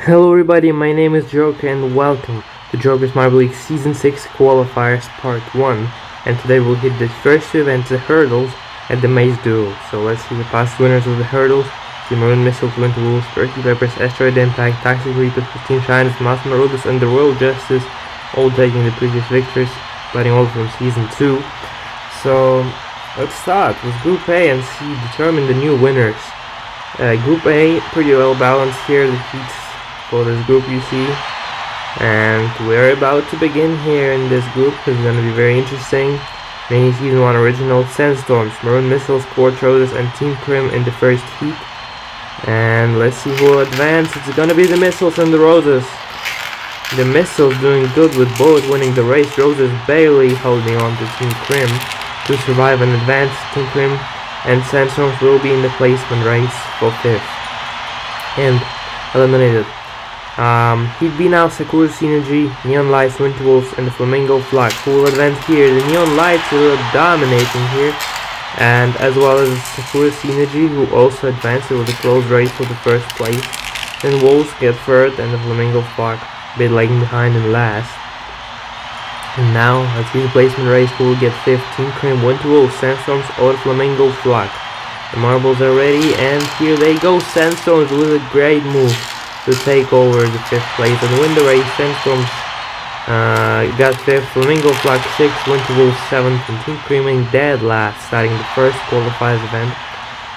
Hello everybody, my name is Joker and welcome to Joker's Marble League Season 6 Qualifiers Part 1, and today we'll hit the first two events, the hurdles and the Maze Duel. So let's see the past winners of the hurdles: the Maroon Missiles, Winter Wolves, Perky Peppers, Asteroid Impact, Toxic Reapers, 15 Shines, Mass Marauders and the Royal Justice, all taking the previous victories, starting all from Season 2. So let's start with Group A and determine the new winners. Group A, pretty well balanced here, the heats for this group you see, and we're about to begin here in this group. It's going to be very interesting. Mini Season 1 Original, Sandstorms, Maroon Missiles, Quartz Roses and Team Crim in the first heat, and let's see who will advance. It's going to be the Missiles and the Roses. The Missiles doing good with both winning the race, Roses barely holding on to Team Crim to survive and advance. Team Crim and Sandstorms will be in the placement race for 5th and eliminated. He'd be now Sakura Synergy, Neon Lights, Winter Wolves and the Flamingo Flag, who will advance here. The Neon Lights are dominating here, and as well as Sakura Synergy, who also advanced with a close race for the first place. Then Wolves get third and the Flamingo Flag a bit lagging behind in last. And now let's see the placement race, who will get 5th. Team Cream, Winter Wolves, Sandstorms or the Flamingo Flag. The marbles are ready and here they go. Sandstorms with a great move to take over the 5th place and win the race. Sandstorms got 5th, Flamingo Flag 6th, Winter Wolves 7th, and Team Creaming dead last, starting the first qualifiers event.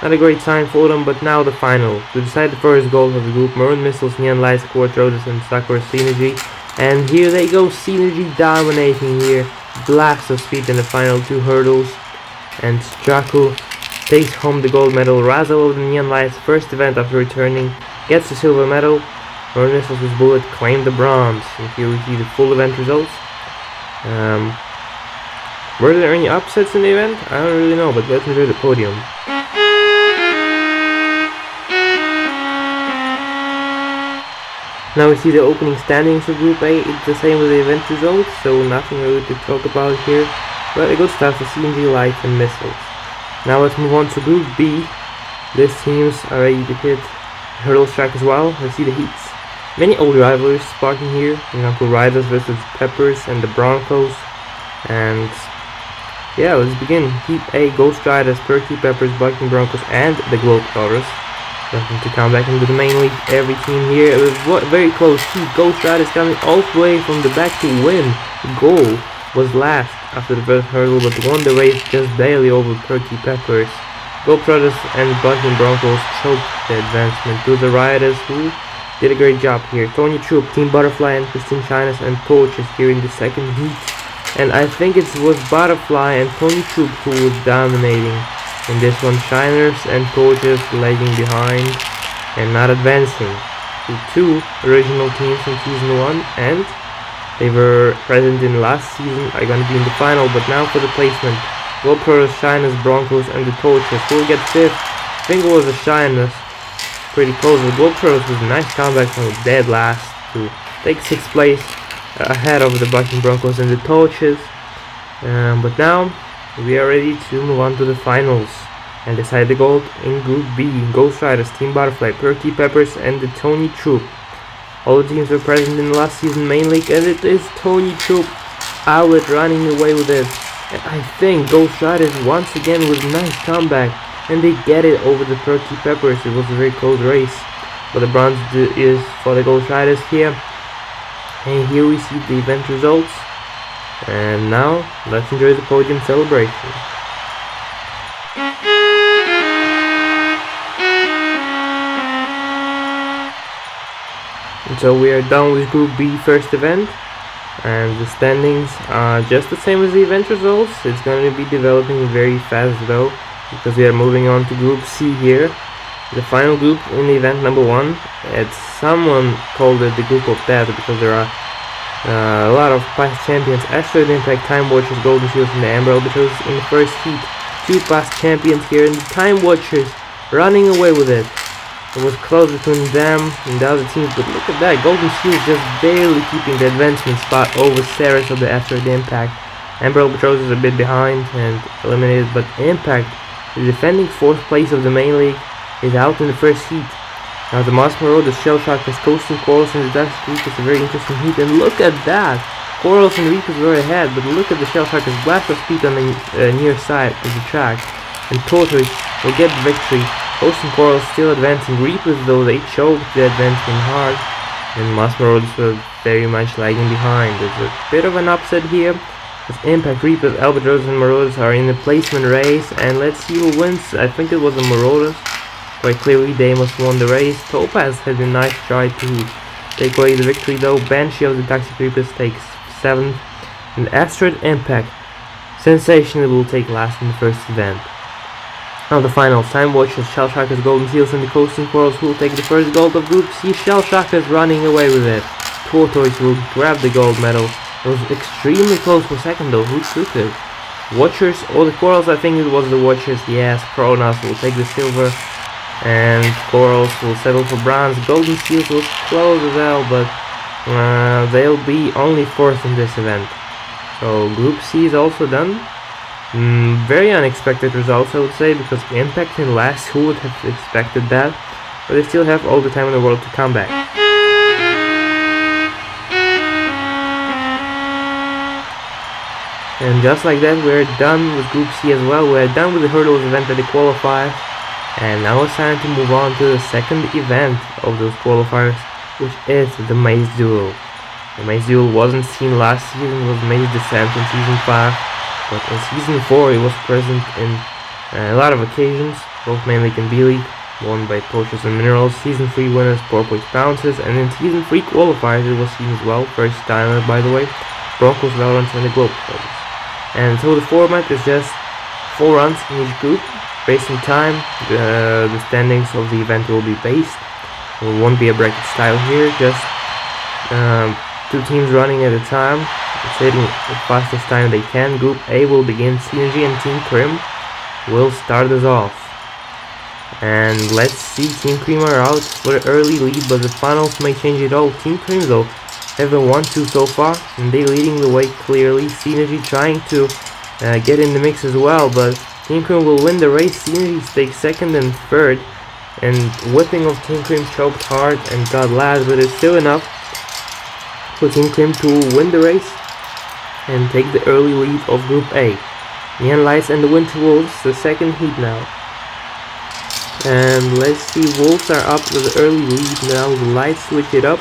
Not a great sign for them, but now the final. To decide the first goal of the group, Maroon Missiles, Neon Lights, Quartz Roses and Sakura Synergy. And here they go, Synergy dominating here. Blast of speed in the final two hurdles. And Jaku takes home the gold medal. Razzle of the Neon Lights, first event after returning, gets the silver medal. Maroon Missiles with Bullet claim the bronze. And here we see the full event results. Were there any upsets in the event? I don't really know, but let's enjoy the podium. Now we see the opening standings for Group A. It's the same with the event results, so nothing really to talk about here. But a good start for CNG, Lights and Missiles. Now let's move on to Group B. These teams are ready to hit hurdle track as well. Let's see the heats. Many old rivalries sparking here. For example, Riders versus Peppers and the Broncos. And yeah, let's begin. Heat A, Ghost Riders, Perky Peppers, Bucking Broncos and the Globetrotters. Looking to come back into the main league. Every team here with very close heat. Ghost Riders coming all the way from the back to win. The goal was last after the first hurdle, but won the race just barely over Perky Peppers. Globetrotters and Bucking Broncos choked the advancement to the Riders, who did a great job here. Tony Troop, Team Butterfly and Christine Shines and Torches here in the second heat. And I think it was Butterfly and Tony Troop who was dominating in this one. Shiners and Torches lagging behind and not advancing. The two original teams from Season 1 and they were present in last season are going to be in the final, but now for the placement. Globetrotters, Shiners, Broncos and the Torches will get 5th. I think it was the Shiners pretty close. The Globetrotters with a nice comeback from dead last to take 6th place ahead of the Bucking Broncos and the Torches. But now we are ready to move on to the finals and decide the gold in Group B. Ghost Riders, Team Butterfly, Perky Peppers and the Tony Troop. All the teams were present in the last season main league, and it is Tony Troop Outlet running away with it. And I think Ghost Riders once again with a nice comeback, and they get it over the Perky Peppers. It was a very close race, but the bronze is for the Ghost Riders here. And here we see the event results. And now let's enjoy the podium celebration. And so we are done with Group B first event, and the standings are just the same as the event results. It's going to be developing very fast though, because we are moving on to Group C here, the final group in the event number 1. It's someone called it the Group of Death because there are a lot of past champions: Asteroid Impact, Time Watchers, Golden Shields and the Amber Albatross in the first heat. Two past champions here, and the Time Watchers running away with it. It was close between them and the other teams, but look at that, Golden Shields just barely keeping the advancement spot over Ceres of the Asteroid Impact. Amber Albatross is a bit behind and eliminated, but Impact, the defending 4th place of the main league, is out in the first heat. Now the Mosmero, the Shell Shock is coasting Corals and the Dark Reapers, a very interesting heat, and look at that! Corals and Reapers were ahead, but look at the Shell Shock as blast of speed on the near side of the track, and Tortoise will get the victory. Coasting Corals still advancing, Reapers though they choked the advancing hard, and Mosmeros were very much lagging behind. There's a bit of an upset here, as Impact, Reapers, Albatross and Marauders are in the placement race, and let's see who wins. I think it was the Marauders. Quite clearly Deimos won the race. Topaz had a nice try to take away the victory though. Banshee of the Toxic Reapers takes 7th, and Asteroid Impact sensationally will take last in the first event. Now the finals, Time Watchers, Shell Shockers, Golden Seals and the Coasting Corals who will take the first gold of Group C. Shell Shockers running away with it. Tortoise will grab the gold medal. It was extremely close for second though, who took it? Watchers or the Corals? I think it was the Watchers, yes. Kronos will take the silver and Corals will settle for bronze. Golden Seals will close as well, but they'll be only 4th in this event. So Group C is also done. Very unexpected results, I would say, because Impact in last, who would have expected that? But they still have all the time in the world to come back. And just like that, we're done with Group C as well. We're done with the hurdles event at the qualifiers, and now it's time to move on to the second event of those qualifiers, which is the Maze Duel. The Maze Duel wasn't seen last season, it was Maze Descent in Season 5. But in Season 4 it was present in a lot of occasions, both mainly in B-League, won by Torches and Minerals, Season 3 winners Porpoise Bounces, and in Season 3 qualifiers it was seen as well, first time by the way, Broncos, Valorants and the Globetrotters. And so the format is just 4 runs in each group, based on time. The standings of the event will be based. It won't be a bracket style here, just 2 teams running at a time, hitting the fastest time they can. Group A will begin. Synergy and Team Crim will start us off. And let's see, Team Cream are out for the early lead, but the finals may change it all. Team Cream though have a 1-2 so far, and they leading the way clearly. Synergy trying to get in the mix as well, but Team Cream will win the race. Synergy takes 2nd and 3rd, and Whipping of Team Cream choked hard and got last, but it's still enough for Team Cream to win the race and take the early lead of Group A. Neon Lights and the Winter Wolves, the second heat now. And let's see, Wolves are up with the early lead now. The Lights switch it up,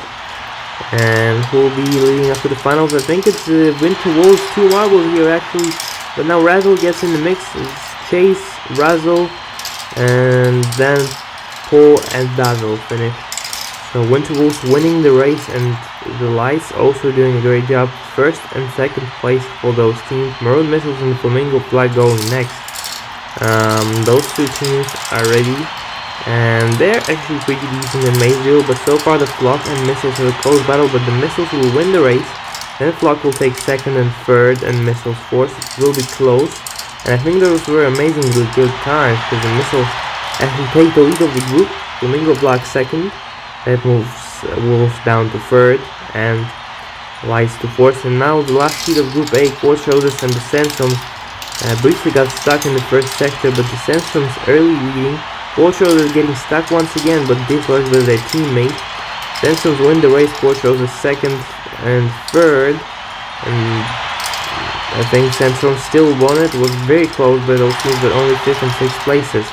and who will be leading up to the finals? I think it's the Winter Wolves, 2 marbles here actually, but now Razzle gets in the mix. It's Chase, Razzle, and then Paul and Dazzle finish. So Winter Wolves winning the race, and the Lights also doing a great job. 1st and 2nd place for those teams. Maroon Missiles and the Flamingo Flag going next. Those 2 teams are ready, and they're actually pretty decent in Maze Duel, but so far the Flock and Missiles have a close battle, but the Missiles will win the race. Then Flock will take 2nd and 3rd, and Missiles 4th. It will be close, and I think those were amazingly good times, because the Missiles actually take the lead of the group. Flamingo Flag 2nd. That moves Wolves down to 3rd, and Lights to 4th. And now the last heat of Group A, Quartzroses and the Sandstorms briefly got stuck in the first sector, but the Sandstorms early leading. Quartzroses getting stuck once again, but this was with their teammate. Sandstorms win the race. Quartzroses 2nd and 3rd, and I think Sandstorms still won it. It was very close by those teams, but only 5th and 6th places.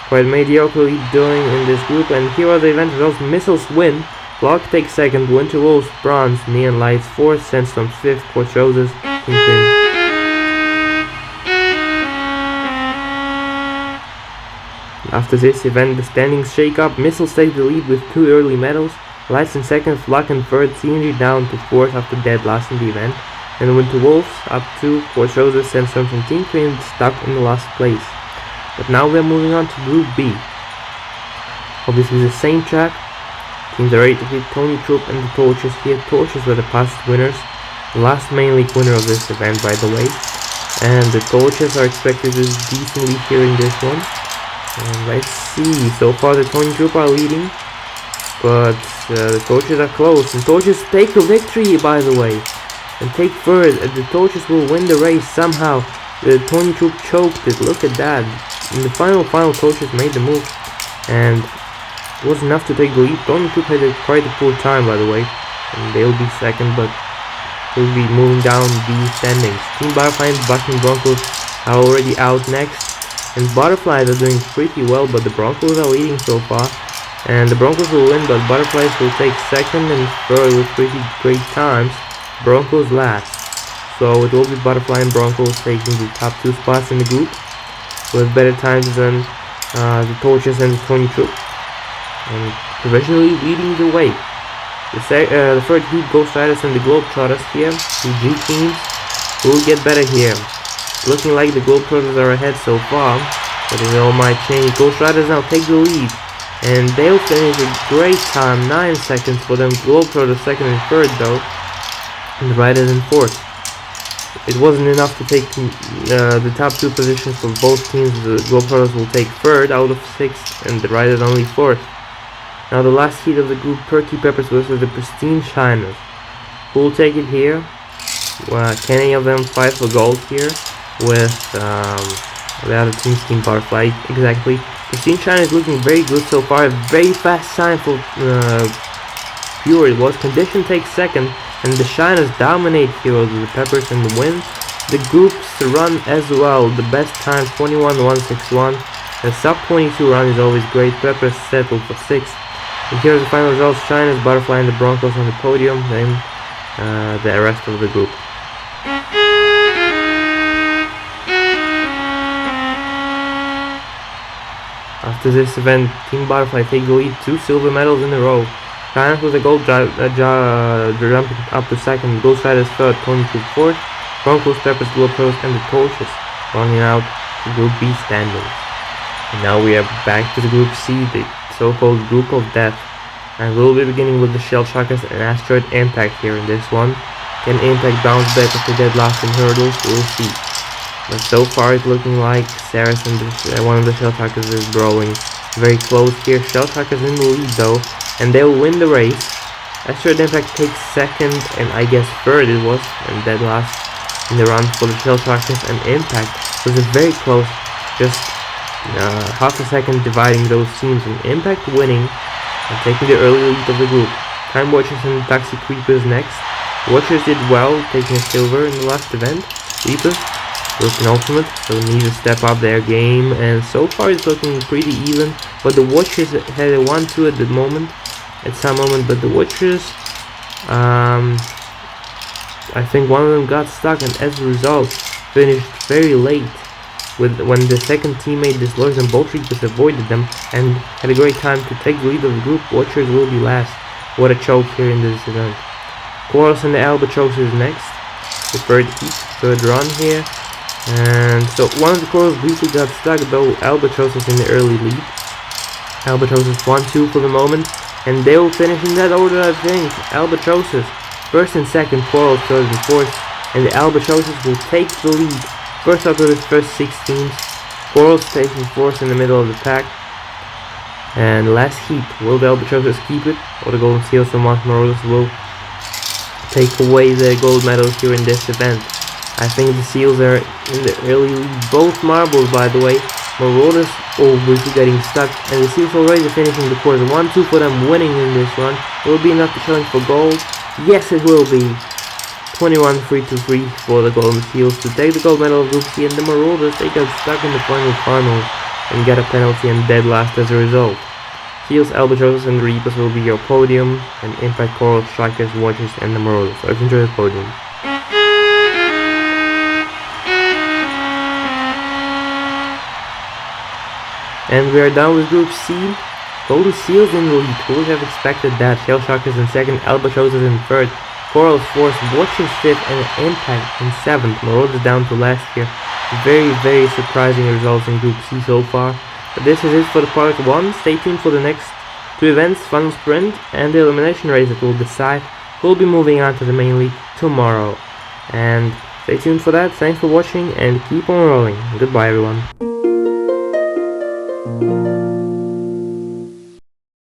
Quite mediocrely doing in this group, and here are the event results. Missiles win, Flock takes 2nd, Winter Wolves bronze, Neon Lights 4th, Sandstorms 5th, Quartzroses, Team Cream. After this event, the standings shake up. Missiles take the lead with 2 early medals, Lights in 2nd, Flock in 3rd, Synergy down to 4th after dead last in the event, and Winter Wolves up 2, Quartzroses, Sandstorms and Team Cream stuck in the last place. But now we're moving on to Group B. Obviously the same track. Teams are ready to hit. Tony Troop and the Torches here. Torches were the past winners. The last main league winner of this event, by the way. And the Torches are expected to do decently here in this one. And let's see. So far the Tony Troop are leading, but the Torches are close. And Torches take a victory, by the way, and take 3rd. And the Torches will win the race somehow. The Tony Troop choked it. Look at that. In the final Torches made the move, and was enough to take the lead. Dolphin Group had quite a poor time, by the way, and they'll be second, but they'll be moving down the standings. Team Butterfly and Bucking Broncos are already out next, and Butterflies are doing pretty well, but the Broncos are leading so far, and the Broncos will win, but Butterflies will take second and third with pretty great times. Broncos last, so it will be Butterfly and Broncos taking the top 2 spots in the group with better times than the Torches and the Tony Troop, and provisionally leading the way. The third heat, Ghost Riders and the Globetrotters here, the G teams, will get better here. Looking like the Globetrotters are ahead so far, but it all might change. Ghost Riders now take the lead, and they'll finish a great time, 9 seconds for them. Globetrotters second and third though, and the Riders in fourth. It wasn't enough to take the top 2 positions for both teams. The Globetrotters will take third out of 6, and the Riders only fourth. Now the last heat of the group, Perky Peppers versus the Pristine Shiners. Who will take it here? Can any of them fight for gold here with the other team's Team Butterfly? Exactly. Pristine Shiners looking very good so far. A very fast time for Pure. It was. Condition takes second, and the Shiners dominate here over the Peppers and win the group's run as well. The best time 21.161. The sub 22 run is always great. Peppers settled for 6th. And here's the final results: Shiners, Butterfly, and the Broncos on the podium, then the rest of the group. After this event, Team Butterfly take the lead, 2 silver medals in a row. Shiners with a gold jumping up to second, Ghost Riders third, Tony Troop fourth, Broncos, Peppers, Globetrotters, and the Torches rounding out the Group B standings. And now we are back to the Group C, the so-called Group of Death, and we'll be beginning with the Shell Shockers and Asteroid Impact here in this one. Can Impact bounce back after dead last in hurdles? We'll see. But so far it's looking like Saris and one of the Shell Shockers is growing very close here. Shell Shockers in the lead though, and they'll win the race. Asteroid Impact takes second and I guess third it was, and dead last in the run for the Shell Shockers, and Impact was very close, just half a second dividing those teams, and Impact winning and taking the early lead of the group. Time Watchers and Taxi Creepers next. Watchers did well, taking a silver in the last event. Creepers looking ultimate, so need to step up their game, and so far it's looking pretty even, but the Watchers had a 1-2 at the moment, but the Watchers, I think one of them got stuck, and as a result finished very late. When the second teammate dislodged them, both Reapers avoided them and had a great time to take the lead of the group. Watchers will be last. What a choke here in this event. Quarles and the Albatross is next. The third heat, third run here. And so one of the Quarles briefly got stuck, though Albatross is in the early lead. Albatross is 1-2 for the moment, and they will finish in that order, I think. Albatrosses first and second, Quarles third and fourth, and the Albatrosses will take the lead. First out of the first 6 teams, Quarles taking 4th in the middle of the pack. And last heat, will the Albatrosses keep it, or the Golden Seals and Marauders will take away the gold medals here in this event? I think the Seals are in the early lead, both marbles by the way. Marauders briefly getting stuck, and the Seals already finishing the course. 1-2 for them winning in this run. Will it be enough to challenge for gold? Yes, it will be. 21-3-3 for the Golden Seals to take the gold medal of Group C, and the Marauders, they got stuck in the final and get a penalty and dead last as a result. Seals, Albatrosses, and Reapers will be your podium, and Impact, Coral, Strikers, Watchers, and the Marauders. So let's enjoy the podium. And we are done with Group C. Golden Seals in the lead. Who would have expected that? Shell Shockers in second, Albatrosses in third, Corals 4th, Watchers 5th, and Impact in 7th. Marauders down to last here. Very, very surprising results in Group C so far. But this is it for the part 1. Stay tuned for the next 2 events, Final Sprint and the Elimination Race that will decide who will be moving on to the main league tomorrow. And stay tuned for that. Thanks for watching and keep on rolling. Goodbye everyone.